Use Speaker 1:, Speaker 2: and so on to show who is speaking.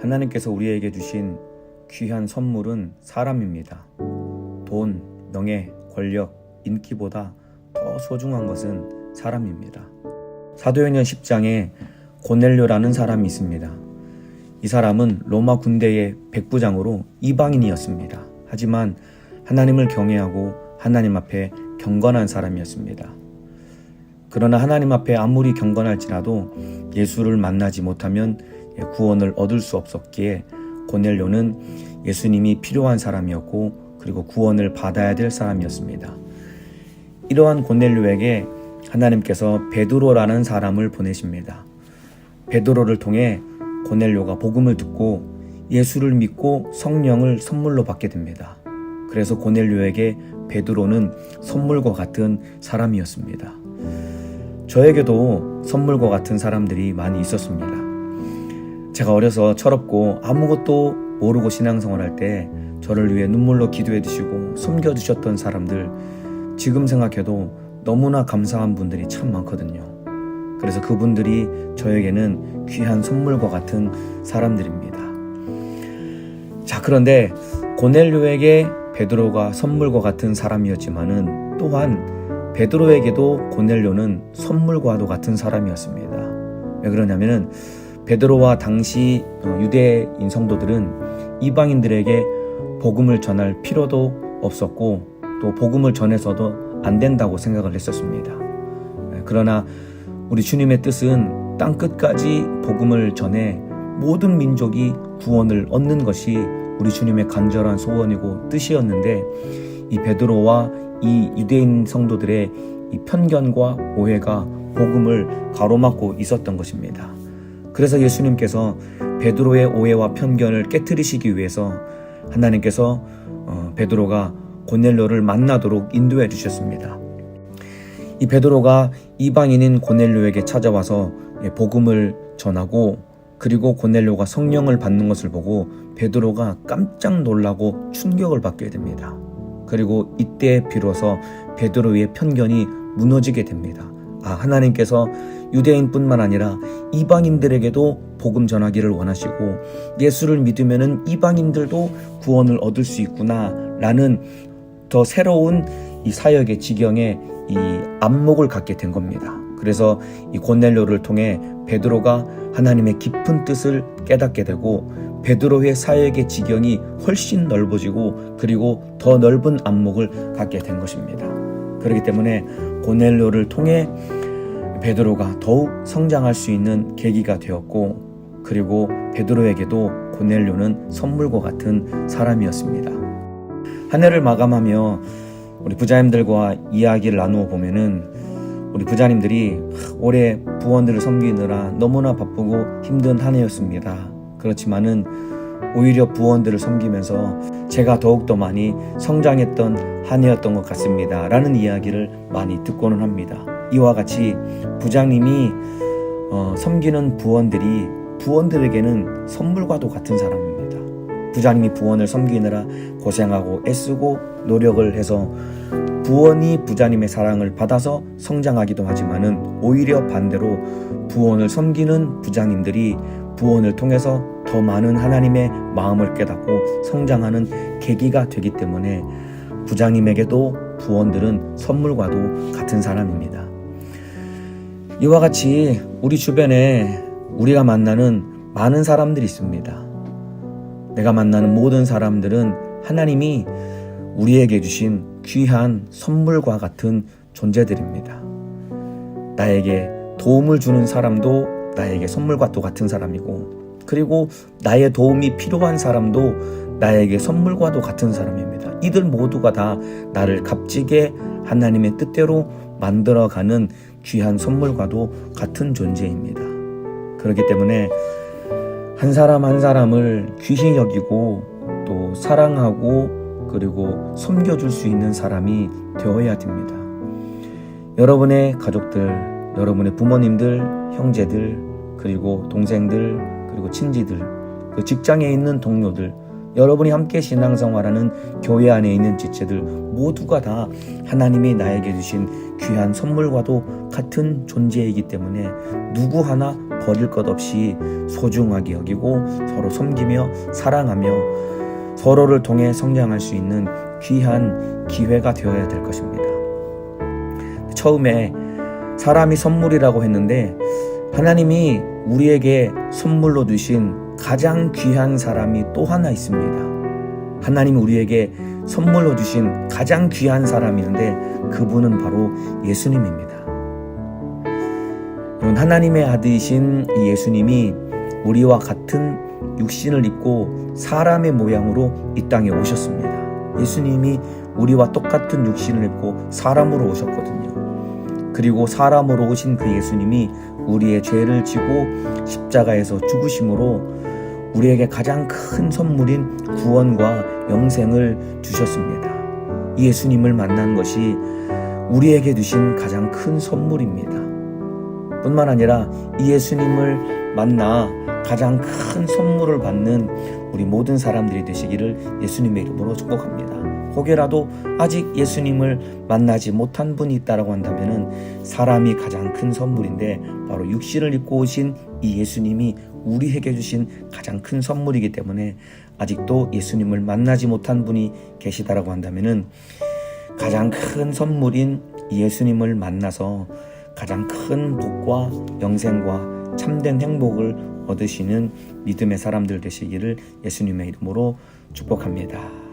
Speaker 1: 하나님께서 우리에게 주신 귀한 선물은 사람입니다. 돈, 명예, 권력, 인기보다 더 소중한 것은 사람입니다. 사도행전 10장에 고넬료라는 사람이 있습니다. 이 사람은 로마 군대의 백부장으로 이방인이었습니다. 하지만 하나님을 경외하고 하나님 앞에 경건한 사람이었습니다. 그러나 하나님 앞에 아무리 경건할지라도 예수를 만나지 못하면 구원을 얻을 수 없었기에 고넬료는 예수님이 필요한 사람이었고 그리고 구원을 받아야 될 사람이었습니다. 이러한 고넬료에게 하나님께서 베드로라는 사람을 보내십니다. 베드로를 통해 고넬료가 복음을 듣고 예수를 믿고 성령을 선물로 받게 됩니다. 그래서 고넬료에게 베드로는 선물과 같은 사람이었습니다. 저에게도 선물과 같은 사람들이 많이 있었습니다. 제가 어려서 철없고 아무것도 모르고 신앙생활할 때 저를 위해 눈물로 기도해 주시고 섬겨주셨던 사람들, 지금 생각해도 너무나 감사한 분들이 참 많거든요. 그래서 그분들이 저에게는 귀한 선물과 같은 사람들입니다. 자, 그런데 고넬료에게 베드로가 선물과 같은 사람이었지만은 또한 베드로에게도 고넬료는 선물과도 같은 사람이었습니다. 왜 그러냐면은 베드로와 당시 유대인 성도들은 이방인들에게 복음을 전할 필요도 없었고 또 복음을 전해서도 안 된다고 생각을 했었습니다. 그러나 우리 주님의 뜻은 땅 끝까지 복음을 전해 모든 민족이 구원을 얻는 것이 우리 주님의 간절한 소원이고 뜻이었는데 이 베드로와 이 유대인 성도들의 이 편견과 오해가 복음을 가로막고 있었던 것입니다. 그래서 예수님께서 베드로의 오해와 편견을 깨트리시기 위해서 하나님께서 베드로가 고넬료를 만나도록 인도해 주셨습니다. 이 베드로가 이방인인 고넬료에게 찾아와서 복음을 전하고 그리고 고넬료가 성령을 받는 것을 보고 베드로가 깜짝 놀라고 충격을 받게 됩니다. 그리고 이때 비로소 베드로의 편견이 무너지게 됩니다. 하나님께서 유대인뿐만 아니라 이방인들에게도 복음 전하기를 원하시고 예수를 믿으면 이방인들도 구원을 얻을 수 있구나 라는 더 새로운 이 사역의 지경에 이 안목을 갖게 된 겁니다. 그래서 이 고넬료를 통해 베드로가 하나님의 깊은 뜻을 깨닫게 되고 베드로의 사역의 지경이 훨씬 넓어지고 그리고 더 넓은 안목을 갖게 된 것입니다. 그렇기 때문에 고넬료를 통해 베드로가 더욱 성장할 수 있는 계기가 되었고 그리고 베드로에게도 고넬료는 선물과 같은 사람이었습니다. 한 해를 마감하며 우리 부자님들과 이야기를 나누어 보면은 우리 부자님들이 올해 부원들을 섬기느라 너무나 바쁘고 힘든 한 해였습니다. 그렇지만은 오히려 부원들을 섬기면서 제가 더욱더 많이 성장했던 한 해였던 것 같습니다 라는 이야기를 많이 듣고는 합니다. 이와 같이 부장님이 섬기는 부원들에게는 선물과도 같은 사람입니다. 부장님이 부원을 섬기느라 고생하고 애쓰고 노력을 해서 부원이 부장님의 사랑을 받아서 성장하기도 하지만은 오히려 반대로 부원을 섬기는 부장님들이 부원을 통해서 더 많은 하나님의 마음을 깨닫고 성장하는 계기가 되기 때문에 부장님에게도 부원들은 선물과도 같은 사람입니다. 이와 같이 우리 주변에 우리가 만나는 많은 사람들이 있습니다. 내가 만나는 모든 사람들은 하나님이 우리에게 주신 귀한 선물과 같은 존재들입니다. 나에게 도움을 주는 사람도 나에게 선물과 또 같은 사람이고 그리고 나의 도움이 필요한 사람도 나에게 선물과도 같은 사람입니다. 이들 모두가 다 나를 값지게 하나님의 뜻대로 만들어가는 귀한 선물과도 같은 존재입니다. 그렇기 때문에 한 사람 한 사람을 귀히 여기고 또 사랑하고 그리고 섬겨줄 수 있는 사람이 되어야 됩니다. 여러분의 가족들, 여러분의 부모님들, 형제들, 그리고 동생들, 그리고 친지들, 그 직장에 있는 동료들 여러분이 함께 신앙생활하는 교회 안에 있는 지체들 모두가 다 하나님이 나에게 주신 귀한 선물과도 같은 존재이기 때문에 누구 하나 버릴 것 없이 소중하게 여기고 서로 섬기며 사랑하며 서로를 통해 성장할 수 있는 귀한 기회가 되어야 될 것입니다. 처음에 사람이 선물이라고 했는데 하나님이 우리에게 선물로 주신 가장 귀한 사람이 또 하나 있습니다. 하나님이 우리에게 선물로 주신 가장 귀한 사람이 있는데 그분은 바로 예수님입니다. 하나님의 아들이신 이 예수님이 우리와 같은 육신을 입고 사람의 모양으로 이 땅에 오셨습니다. 예수님이 우리와 똑같은 육신을 입고 사람으로 오셨거든요. 그리고 사람으로 오신 그 예수님이 우리의 죄를 지고 십자가에서 죽으심으로 우리에게 가장 큰 선물인 구원과 영생을 주셨습니다. 이 예수님을 만난 것이 우리에게 주신 가장 큰 선물입니다. 뿐만 아니라 이 예수님을 만나 가장 큰 선물을 받는 우리 모든 사람들이 되시기를 예수님의 이름으로 축복합니다. 혹여라도 아직 예수님을 만나지 못한 분이 있다고 한다면 사람이 가장 큰 선물인데 바로 육신을 입고 오신 이 예수님이 우리에게 주신 가장 큰 선물이기 때문에 아직도 예수님을 만나지 못한 분이 계시다라고 한다면 가장 큰 선물인 이 예수님을 만나서 가장 큰 복과 영생과 참된 행복을 얻으시는 믿음의 사람들 되시기를 예수님의 이름으로 축복합니다.